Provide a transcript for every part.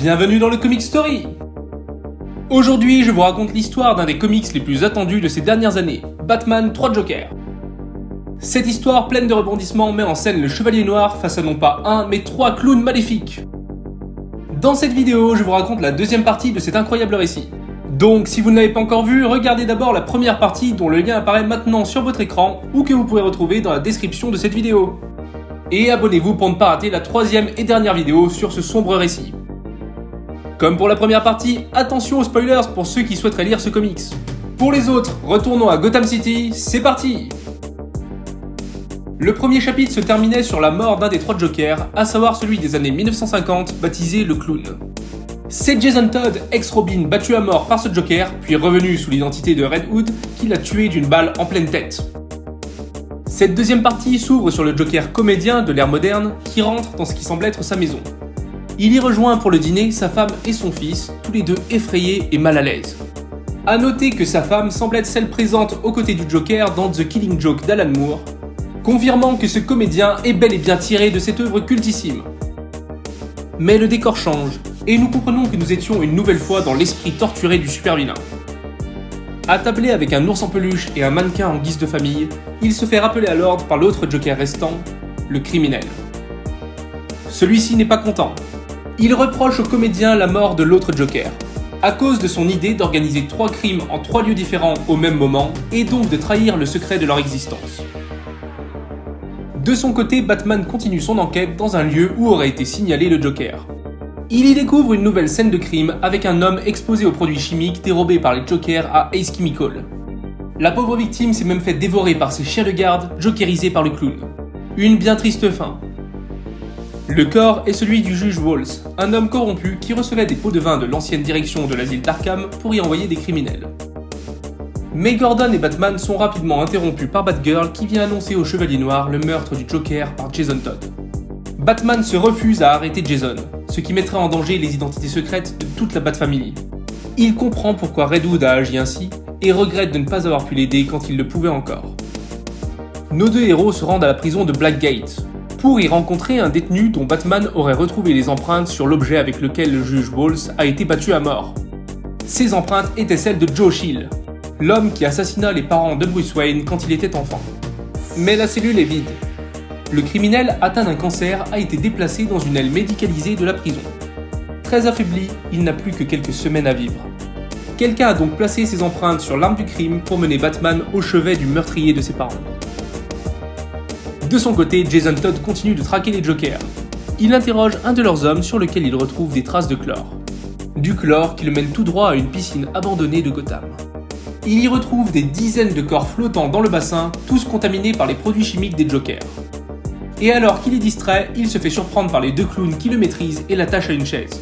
bienvenue dans le Comic Story. Aujourd'hui, je vous raconte l'histoire d'un des comics les plus attendus de ces dernières années, Batman 3 Jokers. Cette histoire pleine de rebondissements met en scène le Chevalier Noir face à non pas un, mais 3 clowns maléfiques. Dans cette vidéo, je vous raconte la deuxième partie de cet incroyable récit. Donc, si vous ne l'avez pas encore vu, regardez d'abord la première partie dont le lien apparaît maintenant sur votre écran ou que vous pourrez retrouver dans la description de cette vidéo. Et abonnez-vous pour ne pas rater la troisième et dernière vidéo sur ce sombre récit. Comme pour la première partie, attention aux spoilers pour ceux qui souhaiteraient lire ce comics. Pour les autres, retournons à Gotham City, c'est parti! Le premier chapitre se terminait sur la mort d'un des 3 Jokers, à savoir celui des années 1950, baptisé le Clown. C'est Jason Todd, ex-Robin, battu à mort par ce Joker, puis revenu sous l'identité de Red Hood, qui l'a tué d'une balle en pleine tête. Cette deuxième partie s'ouvre sur le Joker comédien de l'ère moderne, qui rentre dans ce qui semble être sa maison. Il y rejoint pour le dîner sa femme et son fils, tous les deux effrayés et mal à l'aise. A noter que sa femme semble être celle présente aux côtés du Joker dans The Killing Joke d'Alan Moore, confirmant que ce comédien est bel et bien tiré de cette œuvre cultissime. Mais le décor change, et nous comprenons que nous étions une nouvelle fois dans l'esprit torturé du super-vilain. Attablé avec un ours en peluche et un mannequin en guise de famille, il se fait rappeler à l'ordre par l'autre Joker restant, le criminel. Celui-ci n'est pas content. Il reproche au comédien la mort de l'autre Joker, à cause de son idée d'organiser 3 crimes en 3 lieux différents au même moment, et donc de trahir le secret de leur existence. De son côté, Batman continue son enquête dans un lieu où aurait été signalé le Joker. Il y découvre une nouvelle scène de crime avec un homme exposé aux produits chimiques dérobés par les Jokers à Ace Chemical. La pauvre victime s'est même fait dévorer par ses chiens de garde, jokerisés par le clown. Une bien triste fin. Le corps est celui du juge Walls, un homme corrompu qui recevait des pots de vin de l'ancienne direction de l'asile d'Arkham pour y envoyer des criminels. Mais Gordon et Batman sont rapidement interrompus par Batgirl qui vient annoncer au Chevalier Noir le meurtre du Joker par Jason Todd. Batman se refuse à arrêter Jason, ce qui mettrait en danger les identités secrètes de toute la Bat-Family. Il comprend pourquoi Red Hood a agi ainsi et regrette de ne pas avoir pu l'aider quand il le pouvait encore. Nos deux héros se rendent à la prison de Blackgate pour y rencontrer un détenu dont Batman aurait retrouvé les empreintes sur l'objet avec lequel le juge Walls a été battu à mort. Ces empreintes étaient celles de Joe Chill, l'homme qui assassina les parents de Bruce Wayne quand il était enfant. Mais la cellule est vide. Le criminel atteint d'un cancer a été déplacé dans une aile médicalisée de la prison. Très affaibli, il n'a plus que quelques semaines à vivre. Quelqu'un a donc placé ses empreintes sur l'arme du crime pour mener Batman au chevet du meurtrier de ses parents. De son côté, Jason Todd continue de traquer les Jokers. Il interroge un de leurs hommes sur lequel il retrouve des traces de chlore. Du chlore qui le mène tout droit à une piscine abandonnée de Gotham. Il y retrouve des dizaines de corps flottants dans le bassin, tous contaminés par les produits chimiques des Jokers. Et alors qu'il est distrait, il se fait surprendre par les 2 clowns qui le maîtrisent et l'attachent à une chaise.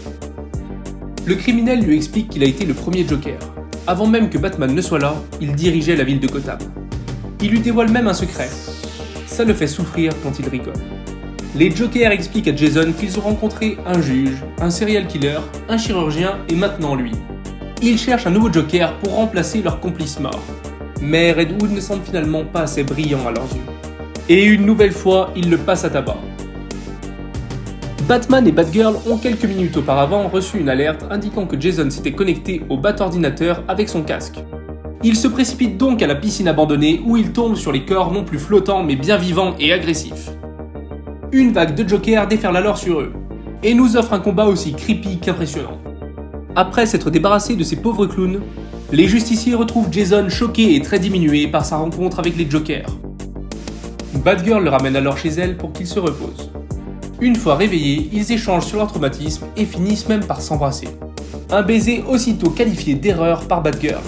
Le criminel lui explique qu'il a été le premier Joker. Avant même que Batman ne soit là, il dirigeait la ville de Gotham. Il lui dévoile même un secret. Ça le fait souffrir quand il rigole. Les Jokers expliquent à Jason qu'ils ont rencontré un juge, un serial killer, un chirurgien et maintenant lui. Ils cherchent un nouveau Joker pour remplacer leur complice mort. Mais Red Hood ne semble finalement pas assez brillant à leurs yeux. Et une nouvelle fois, ils le passent à tabac. Batman et Batgirl ont quelques minutes auparavant reçu une alerte indiquant que Jason s'était connecté au Bat-ordinateur avec son casque. Ils se précipitent donc à la piscine abandonnée où ils tombent sur les corps non plus flottants mais bien vivants et agressifs. Une vague de Jokers déferle alors sur eux, et nous offre un combat aussi creepy qu'impressionnant. Après s'être débarrassé de ces pauvres clowns, les justiciers retrouvent Jason choqué et très diminué par sa rencontre avec les Jokers. Batgirl le ramène alors chez elle pour qu'il se repose. Une fois réveillés, ils échangent sur leur traumatisme et finissent même par s'embrasser. Un baiser aussitôt qualifié d'erreur par Batgirl.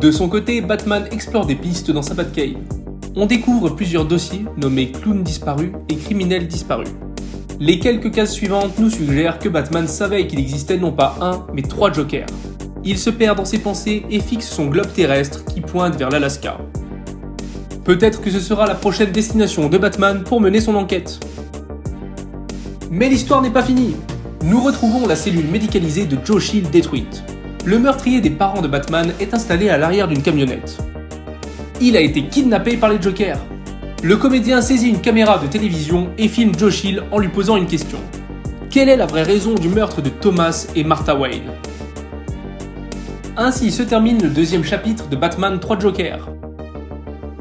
De son côté, Batman explore des pistes dans sa Batcave. On découvre plusieurs dossiers nommés clowns disparus et criminels disparus. Les quelques cases suivantes nous suggèrent que Batman savait qu'il existait non pas un, mais 3 Jokers. Il se perd dans ses pensées et fixe son globe terrestre qui pointe vers l'Alaska. Peut-être que ce sera la prochaine destination de Batman pour mener son enquête. Mais l'histoire n'est pas finie. Nous retrouvons la cellule médicalisée de Joe Chill détruite. Le meurtrier des parents de Batman est installé à l'arrière d'une camionnette. Il a été kidnappé par les Jokers. Le comédien saisit une caméra de télévision et filme Joe Chill en lui posant une question. Quelle est la vraie raison du meurtre de Thomas et Martha Wayne? Ainsi se termine le deuxième chapitre de Batman 3 Jokers.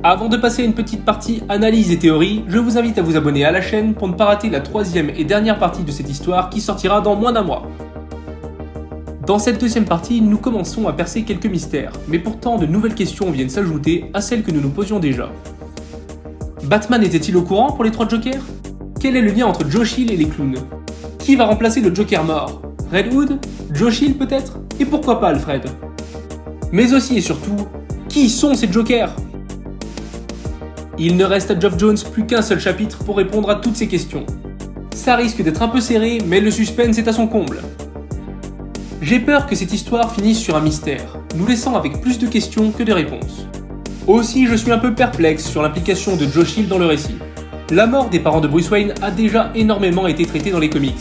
Avant de passer à une petite partie analyse et théorie, je vous invite à vous abonner à la chaîne pour ne pas rater la troisième et dernière partie de cette histoire qui sortira dans moins d'un mois. Dans cette deuxième partie, nous commençons à percer quelques mystères, mais pourtant de nouvelles questions viennent s'ajouter à celles que nous nous posions déjà. Batman était-il au courant pour les 3 Jokers? Quel est le lien entre Joe Chill et les clowns? Qui va remplacer le Joker mort? Red Hood? Joe Chill peut-être? Et pourquoi pas Alfred? Mais aussi et surtout, qui sont ces Jokers? Il ne reste à Geoff Johns plus qu'un seul chapitre pour répondre à toutes ces questions. Ça risque d'être un peu serré, mais le suspense est à son comble. J'ai peur que cette histoire finisse sur un mystère, nous laissant avec plus de questions que de réponses. Aussi, je suis un peu perplexe sur l'implication de Joe Chill dans le récit. La mort des parents de Bruce Wayne a déjà énormément été traitée dans les comics.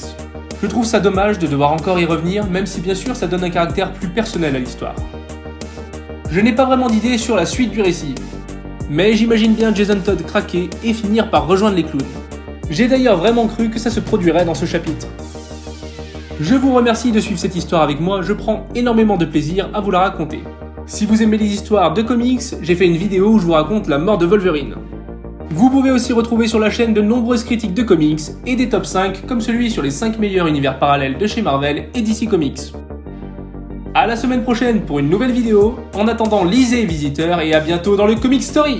Je trouve ça dommage de devoir encore y revenir, même si bien sûr ça donne un caractère plus personnel à l'histoire. Je n'ai pas vraiment d'idée sur la suite du récit, mais j'imagine bien Jason Todd craquer et finir par rejoindre les clowns. J'ai d'ailleurs vraiment cru que ça se produirait dans ce chapitre. Je vous remercie de suivre cette histoire avec moi, je prends énormément de plaisir à vous la raconter. Si vous aimez les histoires de comics, j'ai fait une vidéo où je vous raconte la mort de Wolverine. Vous pouvez aussi retrouver sur la chaîne de nombreuses critiques de comics et des top 5 comme celui sur les 5 meilleurs univers parallèles de chez Marvel et DC Comics. À la semaine prochaine pour une nouvelle vidéo, en attendant lisez Visiteur et à bientôt dans le Comic Story.